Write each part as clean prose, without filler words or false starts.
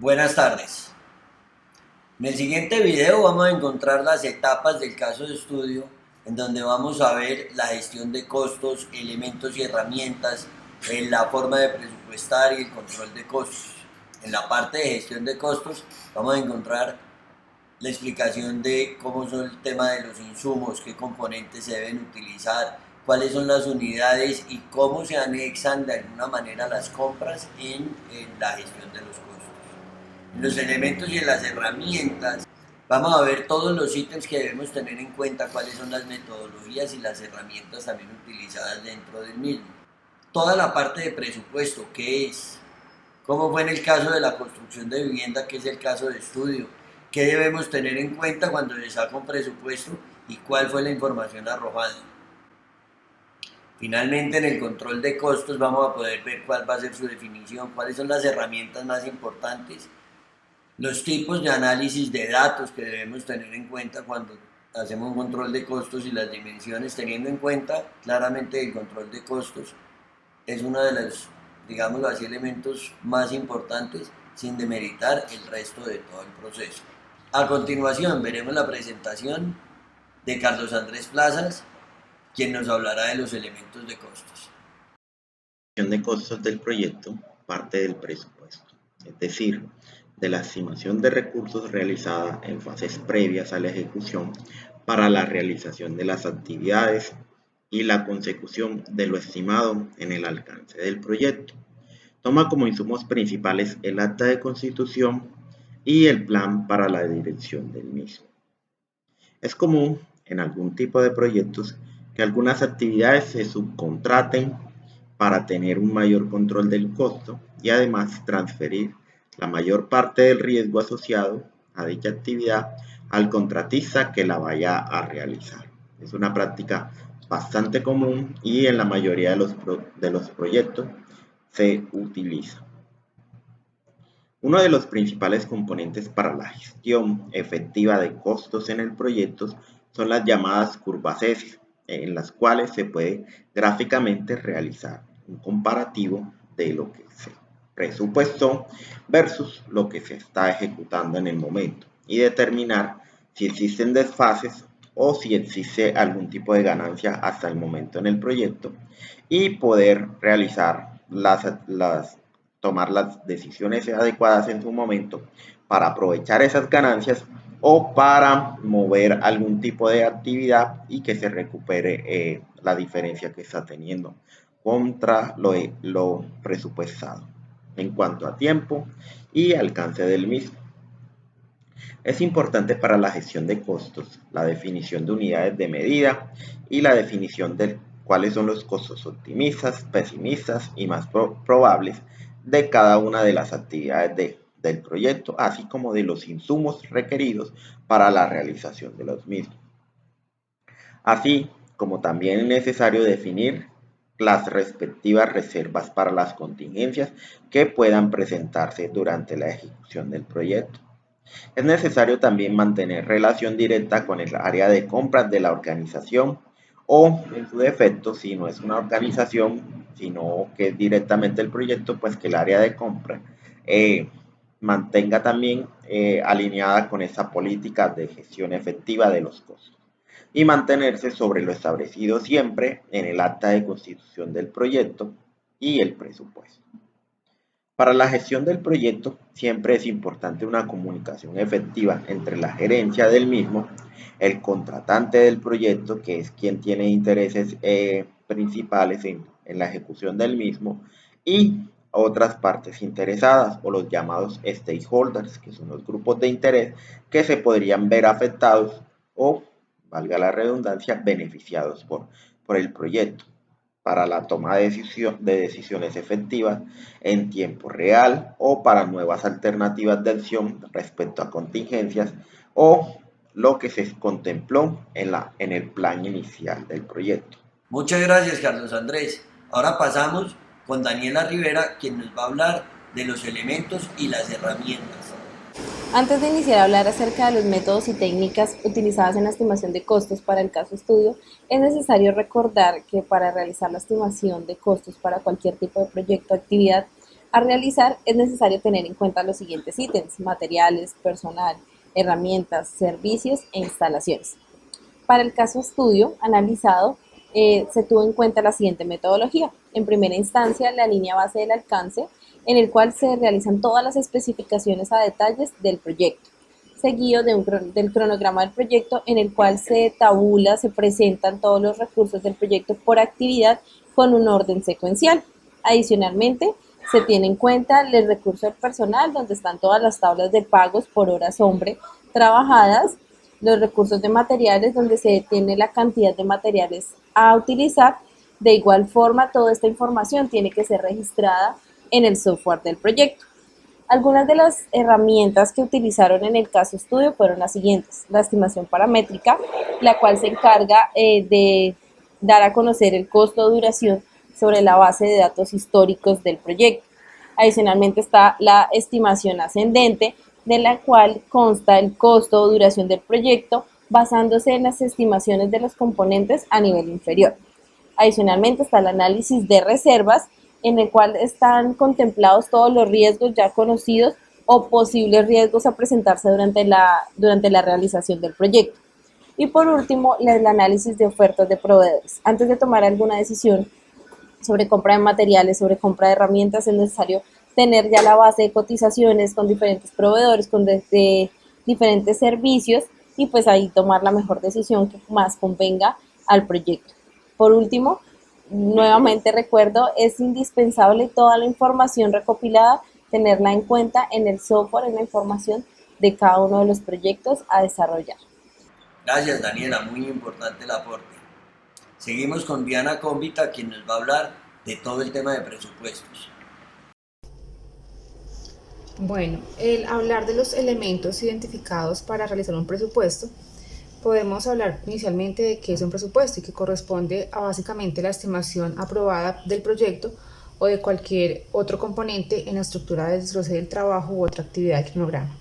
Buenas tardes. En el siguiente video vamos a encontrar las etapas del caso de estudio en donde vamos a ver la gestión de costos, elementos y herramientas, en la forma de presupuestar y el control de costos. En la parte de gestión de costos vamos a encontrar la explicación de cómo son el tema de los insumos, qué componentes se deben utilizar, cuáles son las unidades y cómo se anexan de alguna manera las compras en la gestión de los costos. En los elementos y en las herramientas vamos a ver todos los ítems que debemos tener en cuenta, cuáles son las metodologías y las herramientas también utilizadas dentro del mismo. Toda la parte de presupuesto, qué es, cómo fue en el caso de la construcción de vivienda, que es el caso de estudio, qué debemos tener en cuenta cuando se saca un presupuesto y cuál fue la información arrojada. Finalmente, en el control de costos vamos a poder ver cuál va a ser su definición, cuáles son las herramientas más importantes, los tipos de análisis de datos que debemos tener en cuenta cuando hacemos un control de costos y las dimensiones, teniendo en cuenta claramente el control de costos es uno de los, digámoslo así, elementos más importantes sin demeritar el resto de todo el proceso. A continuación veremos la presentación de Carlos Andrés Plazas, quien nos hablará de los elementos de costos. La estimación de costos del proyecto parte del presupuesto, es decir, de la estimación de recursos realizada en fases previas a la ejecución para la realización de las actividades y la consecución de lo estimado en el alcance del proyecto. Toma como insumos principales el acta de constitución y el plan para la dirección del mismo. Es común en algún tipo de proyectos que algunas actividades se subcontraten para tener un mayor control del costo y además transferir la mayor parte del riesgo asociado a dicha actividad al contratista que la vaya a realizar. Es una práctica bastante común y en la mayoría de los proyectos se utiliza. Uno de los principales componentes para la gestión efectiva de costos en el proyecto son las llamadas curvas S, en las cuales se puede gráficamente realizar un comparativo de lo que se presupuestó versus lo que se está ejecutando en el momento y determinar si existen desfases o si existe algún tipo de ganancia hasta el momento en el proyecto y poder realizar tomar las decisiones adecuadas en su momento para aprovechar esas ganancias o para mover algún tipo de actividad y que se recupere la diferencia que está teniendo contra lo presupuestado en cuanto a tiempo y alcance del mismo. Es importante para la gestión de costos la definición de unidades de medida y la definición de cuáles son los costos optimistas, pesimistas y más probables de cada una de las actividades del proyecto, así como de los insumos requeridos para la realización de los mismos. Así como también es necesario definir las respectivas reservas para las contingencias que puedan presentarse durante la ejecución del proyecto. Es necesario también mantener relación directa con el área de compras de la organización o, en su defecto, si no es una organización, sino que es directamente el proyecto, pues que el área de compra mantenga también alineada con esa política de gestión efectiva de los costos y mantenerse sobre lo establecido siempre en el acta de constitución del proyecto y el presupuesto. Para la gestión del proyecto siempre es importante una comunicación efectiva entre la gerencia del mismo, el contratante del proyecto, que es quien tiene intereses principales en la ejecución del mismo, y otras partes interesadas o los llamados stakeholders, que son los grupos de interés que se podrían ver afectados o, valga la redundancia, beneficiados por el proyecto para la toma de decisiones efectivas en tiempo real o para nuevas alternativas de acción respecto a contingencias o lo que se contempló en el plan inicial del proyecto. Muchas gracias, Carlos Andrés. Ahora pasamos con Daniela Rivera, quien nos va a hablar de los elementos y las herramientas. Antes de iniciar a hablar acerca de los métodos y técnicas utilizadas en la estimación de costos para el caso estudio, es necesario recordar que para realizar la estimación de costos para cualquier tipo de proyecto o actividad, a realizar, es necesario tener en cuenta los siguientes ítems: materiales, personal, herramientas, servicios e instalaciones. Para el caso estudio analizado, se tuvo en cuenta la siguiente metodología. En primera instancia, la línea base del alcance, en el cual se realizan todas las especificaciones a detalles del proyecto, seguido del cronograma del proyecto, en el cual se tabula, se presentan todos los recursos del proyecto por actividad con un orden secuencial. Adicionalmente, se tiene en cuenta el recurso del personal, donde están todas las tablas de pagos por horas hombre trabajadas, los recursos de materiales, donde se tiene la cantidad de materiales a utilizar. De igual forma, toda esta información tiene que ser registrada en el software del proyecto. Algunas de las herramientas que utilizaron en el caso estudio fueron las siguientes: la estimación paramétrica, la cual se encarga de dar a conocer el costo o duración sobre la base de datos históricos del proyecto. Adicionalmente está la estimación ascendente, de la cual consta el costo o duración del proyecto basándose en las estimaciones de los componentes a nivel inferior. Adicionalmente está el análisis de reservas, en el cual están contemplados todos los riesgos ya conocidos o posibles riesgos a presentarse durante la realización del proyecto. Y por último, el análisis de ofertas de proveedores. Antes de tomar alguna decisión sobre compra de materiales, sobre compra de herramientas, es necesario tener ya la base de cotizaciones con diferentes proveedores, con diferentes servicios, y pues ahí tomar la mejor decisión que más convenga al proyecto. Por último, nuevamente recuerdo, es indispensable toda la información recopilada, tenerla en cuenta en el software, en la información de cada uno de los proyectos a desarrollar. Gracias, Daniela, muy importante el aporte. Seguimos con Diana Cómbita, quien nos va a hablar de todo el tema de presupuestos. Bueno, el hablar de los elementos identificados para realizar un presupuesto, podemos hablar inicialmente de qué es un presupuesto y que corresponde a básicamente la estimación aprobada del proyecto o de cualquier otro componente en la estructura del desglose del trabajo u otra actividad del cronograma.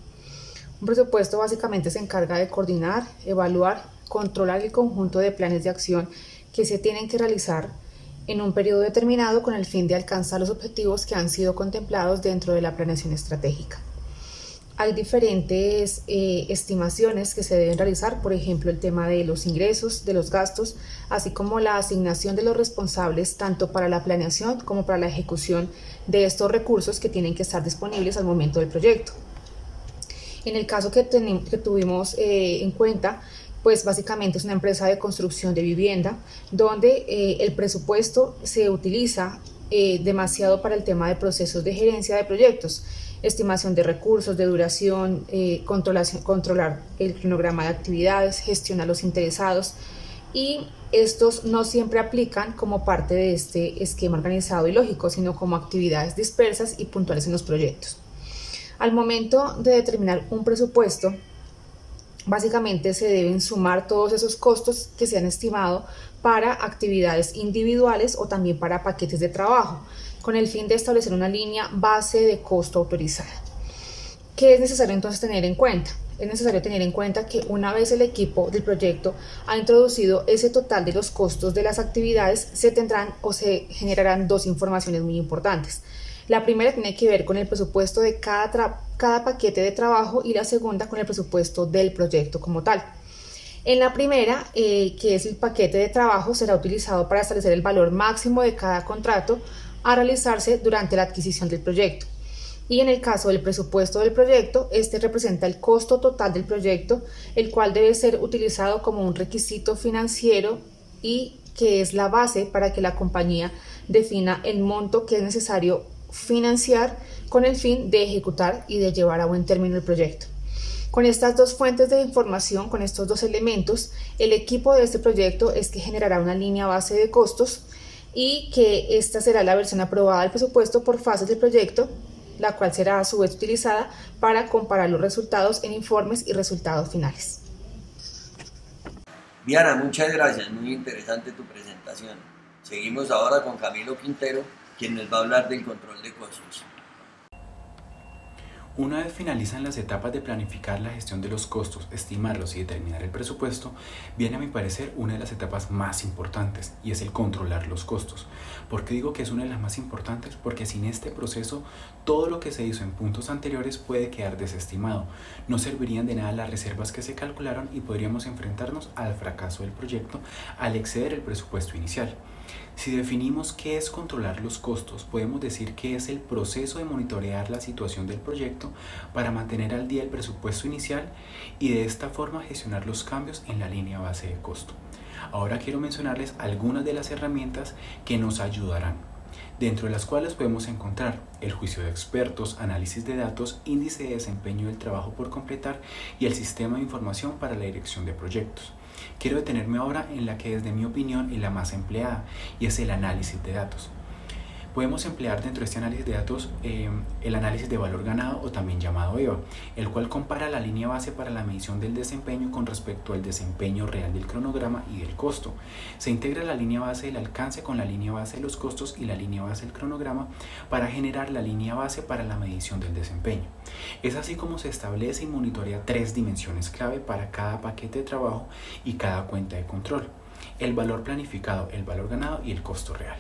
Un presupuesto básicamente se encarga de coordinar, evaluar, controlar el conjunto de planes de acción que se tienen que realizar en un periodo determinado con el fin de alcanzar los objetivos que han sido contemplados dentro de la planeación estratégica. Hay diferentes estimaciones que se deben realizar, por ejemplo, el tema de los ingresos, de los gastos, así como la asignación de los responsables tanto para la planeación como para la ejecución de estos recursos que tienen que estar disponibles al momento del proyecto. En el caso que tuvimos en cuenta, pues básicamente es una empresa de construcción de vivienda donde el presupuesto se utiliza demasiado para el tema de procesos de gerencia de proyectos, estimación de recursos, de duración, controlar el cronograma de actividades, gestionar los interesados, y estos no siempre aplican como parte de este esquema organizado y lógico, sino como actividades dispersas y puntuales en los proyectos. Al momento de determinar un presupuesto, básicamente se deben sumar todos esos costos que se han estimado para actividades individuales o también para paquetes de trabajo, con el fin de establecer una línea base de costo autorizada. ¿Qué es necesario entonces tener en cuenta? Es necesario tener en cuenta que una vez el equipo del proyecto ha introducido ese total de los costos de las actividades, se tendrán o se generarán dos informaciones muy importantes. La primera tiene que ver con el presupuesto de cada paquete de trabajo y la segunda con el presupuesto del proyecto como tal. En la primera, que es el paquete de trabajo, será utilizado para establecer el valor máximo de cada contrato a realizarse durante la adquisición del proyecto. Y en el caso del presupuesto del proyecto, este representa el costo total del proyecto, el cual debe ser utilizado como un requisito financiero y que es la base para que la compañía defina el monto que es necesario financiar con el fin de ejecutar y de llevar a buen término el proyecto. Con estas dos fuentes de información, con estos dos elementos, el equipo de este proyecto es que generará una línea base de costos y que esta será la versión aprobada del presupuesto por fases del proyecto, la cual será a su vez utilizada para comparar los resultados en informes y resultados finales. Diana, muchas gracias, muy interesante tu presentación. Seguimos ahora con Camilo Quintero, quien nos va a hablar del control de costos. Una vez finalizan las etapas de planificar la gestión de los costos, estimarlos y determinar el presupuesto, viene a mi parecer una de las etapas más importantes y es el controlar los costos. ¿Por qué digo que es una de las más importantes? Porque sin este proceso todo lo que se hizo en puntos anteriores puede quedar desestimado. No servirían de nada las reservas que se calcularon y podríamos enfrentarnos al fracaso del proyecto al exceder el presupuesto inicial. Si definimos qué es controlar los costos, podemos decir que es el proceso de monitorear la situación del proyecto para mantener al día el presupuesto inicial y de esta forma gestionar los cambios en la línea base de costo. Ahora quiero mencionarles algunas de las herramientas que nos ayudarán, dentro de las cuales podemos encontrar el juicio de expertos, análisis de datos, índice de desempeño del trabajo por completar y el sistema de información para la dirección de proyectos. Quiero detenerme ahora en la que desde mi opinión es la más empleada y es el análisis de datos. Podemos emplear dentro de este análisis de datos el análisis de valor ganado o también llamado EVA, el cual compara la línea base para la medición del desempeño con respecto al desempeño real del cronograma y del costo. Se integra la línea base del alcance con la línea base de los costos y la línea base del cronograma para generar la línea base para la medición del desempeño. Es así como se establece y monitorea 3 dimensiones clave para cada paquete de trabajo y cada cuenta de control: el valor planificado, el valor ganado y el costo real.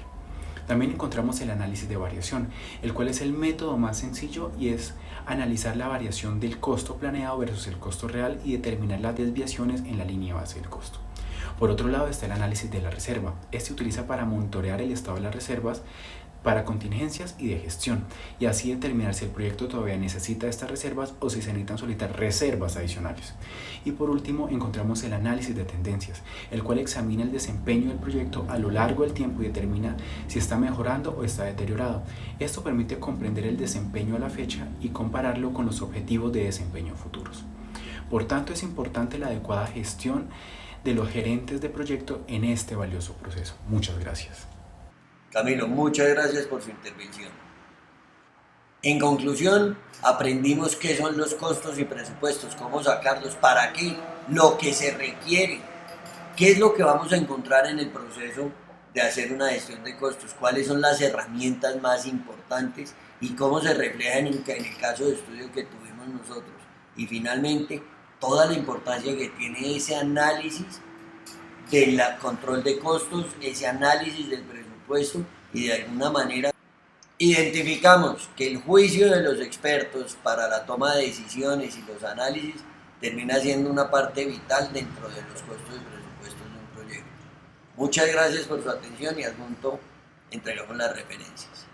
También encontramos el análisis de variación, el cual es el método más sencillo y es analizar la variación del costo planeado versus el costo real y determinar las desviaciones en la línea base del costo. Por otro lado está el análisis de la reserva. Este se utiliza para monitorear el estado de las reservas para contingencias y de gestión, y así determinar si el proyecto todavía necesita estas reservas o si se necesitan solicitar reservas adicionales. Y por último encontramos el análisis de tendencias, el cual examina el desempeño del proyecto a lo largo del tiempo y determina si está mejorando o está deteriorado. Esto permite comprender el desempeño a la fecha y compararlo con los objetivos de desempeño futuros. Por tanto, es importante la adecuada gestión de los gerentes de proyecto en este valioso proceso. Muchas gracias. Camilo, muchas gracias por su intervención. En conclusión, aprendimos qué son los costos y presupuestos, cómo sacarlos, para qué, lo que se requiere, qué es lo que vamos a encontrar en el proceso de hacer una gestión de costos, cuáles son las herramientas más importantes y cómo se reflejan en el caso de estudio que tuvimos nosotros. Y finalmente, toda la importancia que tiene ese análisis del control de costos, ese análisis del presupuesto, y de alguna manera identificamos que el juicio de los expertos para la toma de decisiones y los análisis termina siendo una parte vital dentro de los costos y presupuestos de un proyecto. Muchas gracias por su atención y adjunto entregamos las referencias.